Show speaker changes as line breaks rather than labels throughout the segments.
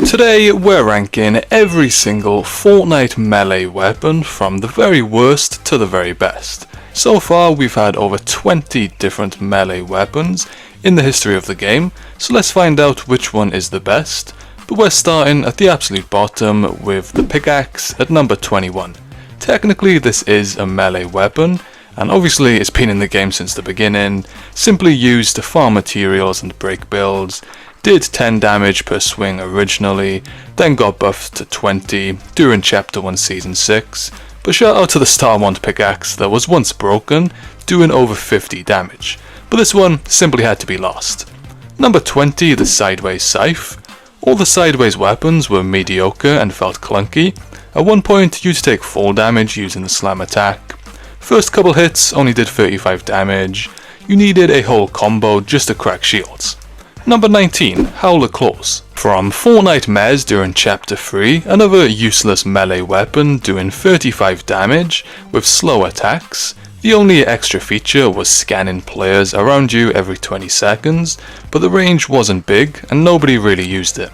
Today we're ranking every single Fortnite melee weapon from the very worst to the very best. So far we've had over 20 different melee weapons in the history of the game, so let's find out which one is the best. But we're starting at the absolute bottom with the pickaxe at number 21. Technically this is a melee weapon, and obviously it's been in the game since the beginning, simply used to farm materials and break builds, did 10 damage per swing originally, then got buffed to 20 during Chapter 1 Season 6, but shout out to the Star Wand pickaxe that was once broken, doing over 50 damage, but this one simply had to be lost. Number 20, the Sideways Scythe. All the sideways weapons were mediocre and felt clunky. At one point you'd take full damage using the slam attack. First couple hits only did 35 damage, you needed a whole combo just to crack shields. Number 19, Howler Claws. From Fortnite Mez during Chapter 3, another useless melee weapon doing 35 damage with slow attacks. The only extra feature was scanning players around you every 20 seconds, but the range wasn't big and nobody really used it.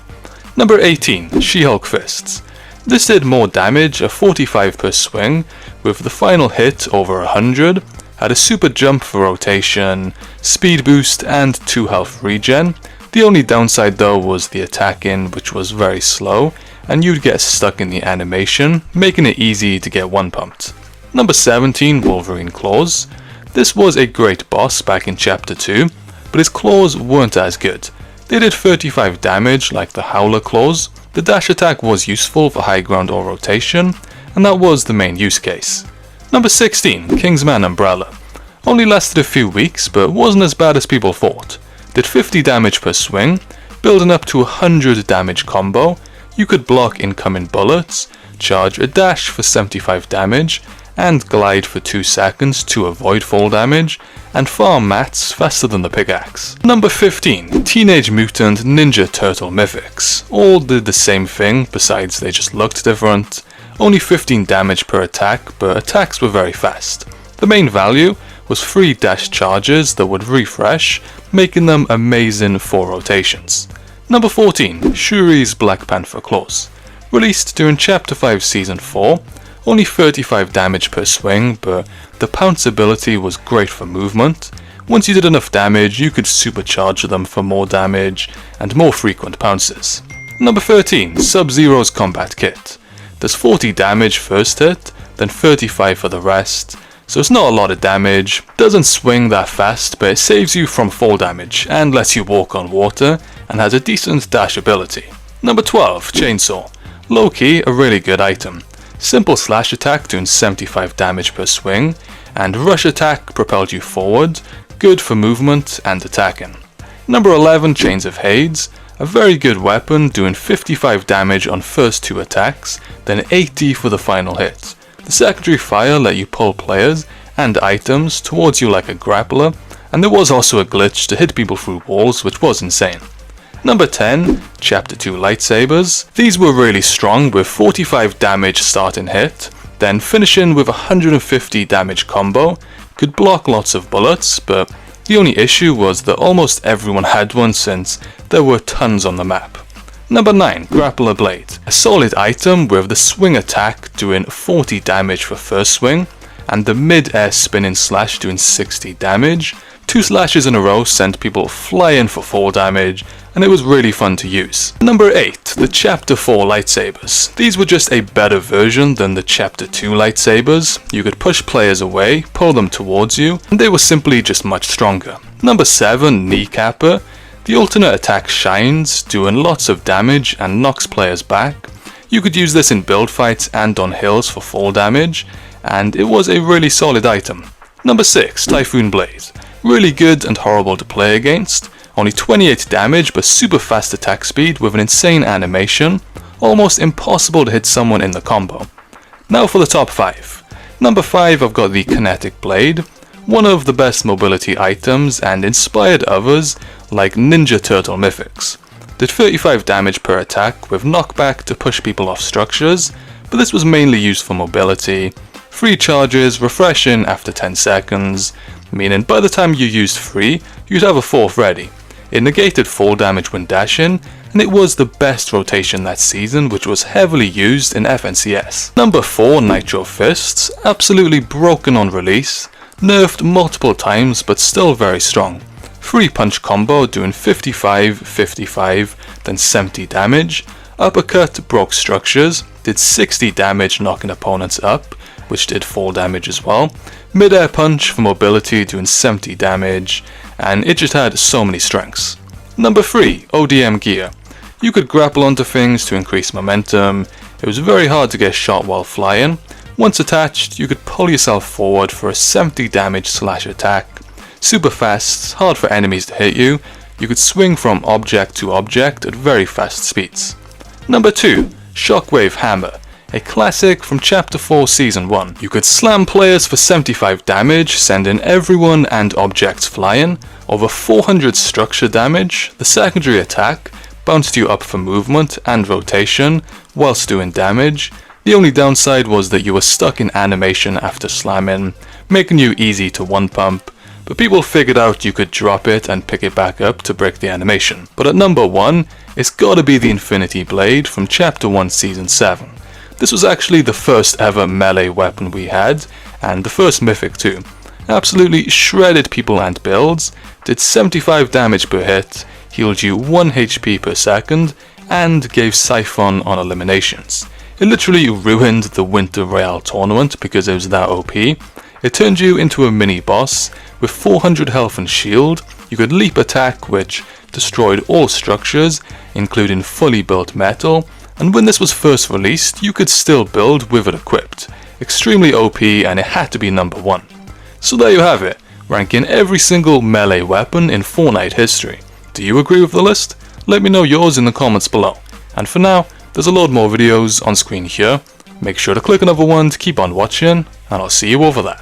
Number 18, She-Hulk Fists. This did more damage, a 45 per swing, with the final hit over 100, had a super jump for rotation, speed boost and 2 health regen. The only downside though was the attacking, which was very slow, and you'd get stuck in the animation, making it easy to get one pumped. Number 17, Wolverine Claws. This was a great boss back in Chapter 2, but his claws weren't as good. They did 35 damage like the Howler Claws. The dash attack was useful for high ground or rotation, and that was the main use case. Number 16, Kingsman Umbrella. Only lasted a few weeks, but wasn't as bad as people thought. Did 50 damage per swing, building up to 100 damage combo. You could block incoming bullets, charge a dash for 75 damage, and glide for 2 seconds to avoid fall damage, and farm mats faster than the pickaxe. Number 15, Teenage Mutant Ninja Turtle Mythics. All did the same thing, besides they just looked different. Only 15 damage per attack, but attacks were very fast. The main value was 3 dash charges that would refresh, making them amazing for rotations. Number 14, Shuri's Black Panther Claws. Released during Chapter 5 Season 4, only 35 damage per swing, but the pounce ability was great for movement. Once you did enough damage, you could supercharge them for more damage and more frequent pounces. Number 13, Sub-Zero's Combat Kit. Does 40 damage first hit, then 35 for the rest, so it's not a lot of damage, doesn't swing that fast, but it saves you from fall damage and lets you walk on water, and has a decent dash ability. Number 12, Chainsaw. Low-key, a really good item. Simple slash attack doing 75 damage per swing, and rush attack propelled you forward, good for movement and attacking. Number 11, Chains of Hades. A very good weapon doing 55 damage on first 2 attacks, then 80 for the final hit. The secondary fire let you pull players and items towards you like a grappler, and there was also a glitch to hit people through walls, which was insane. Number 10, Chapter 2 Lightsabers. These were really strong with 45 damage starting hit, then finishing with 150 damage combo. Could block lots of bullets, but the only issue was that almost everyone had one since there were tons on the map. Number 9, Grappler Blade. A solid item with the swing attack doing 40 damage for first swing, and the mid-air spinning slash doing 60 damage. 2 slashes in a row sent people flying for fall damage, and it was really fun to use. Number 8, the Chapter 4 Lightsabers. These were just a better version than the Chapter 2 Lightsabers. You could push players away, pull them towards you, and they were simply just much stronger. Number 7, Kneecapper. The alternate attack shines, doing lots of damage and knocks players back. You could use this in build fights and on hills for fall damage, and it was a really solid item. Number 6, Typhoon Blade. Really good and horrible to play against. Only 28 damage but super fast attack speed with an insane animation. Almost impossible to hit someone in the combo. Now for the top 5. Number 5, I've got the Kinetic Blade. One of the best mobility items and inspired others like Ninja Turtle Mythics. Did 35 damage per attack with knockback to push people off structures, but this was mainly used for mobility. 3 charges, refreshing after 10 seconds, meaning by the time you used 3, you'd have a 4th ready. It negated fall damage when dashing, and it was the best rotation that season, which was heavily used in FNCS. Number 4, Nitro Fists, absolutely broken on release, nerfed multiple times but still very strong. 3-punch combo doing 55, 55, then 70 damage. Uppercut broke structures, did 60 damage knocking opponents up, which did 4 damage as well. Mid-air punch for mobility doing 70 damage, and it just had so many strengths. Number 3, ODM gear. You could grapple onto things to increase momentum. It was very hard to get shot while flying. Once attached, you could pull yourself forward for a 70 damage slash attack. Super fast, hard for enemies to hit you. You could swing from object to object at very fast speeds. Number 2, Shockwave Hammer, a classic from Chapter 4 Season 1. You could slam players for 75 damage, sending everyone and objects flying. Over 400 structure damage. The secondary attack bounced you up for movement and rotation whilst doing damage. The only downside was that you were stuck in animation after slamming, making you easy to one-pump, but people figured out you could drop it and pick it back up to break the animation. But at number 1, it's gotta be the Infinity Blade from Chapter 1 Season 7. This was actually the first ever melee weapon we had, and the first mythic too. Absolutely shredded people and builds, did 75 damage per hit, healed you 1 HP per second, and gave Siphon on eliminations. It literally ruined the Winter Royale tournament because it was that OP. It turned you into a mini boss. With 400 health and shield, you could leap attack, which destroyed all structures, including fully built metal, and when this was first released, you could still build with it equipped. Extremely OP, and it had to be number 1. So there you have it, ranking every single melee weapon in Fortnite history. Do you agree with the list? Let me know yours in the comments below. And for now, there's a load more videos on screen here. Make sure to click another one to keep on watching, and I'll see you over there.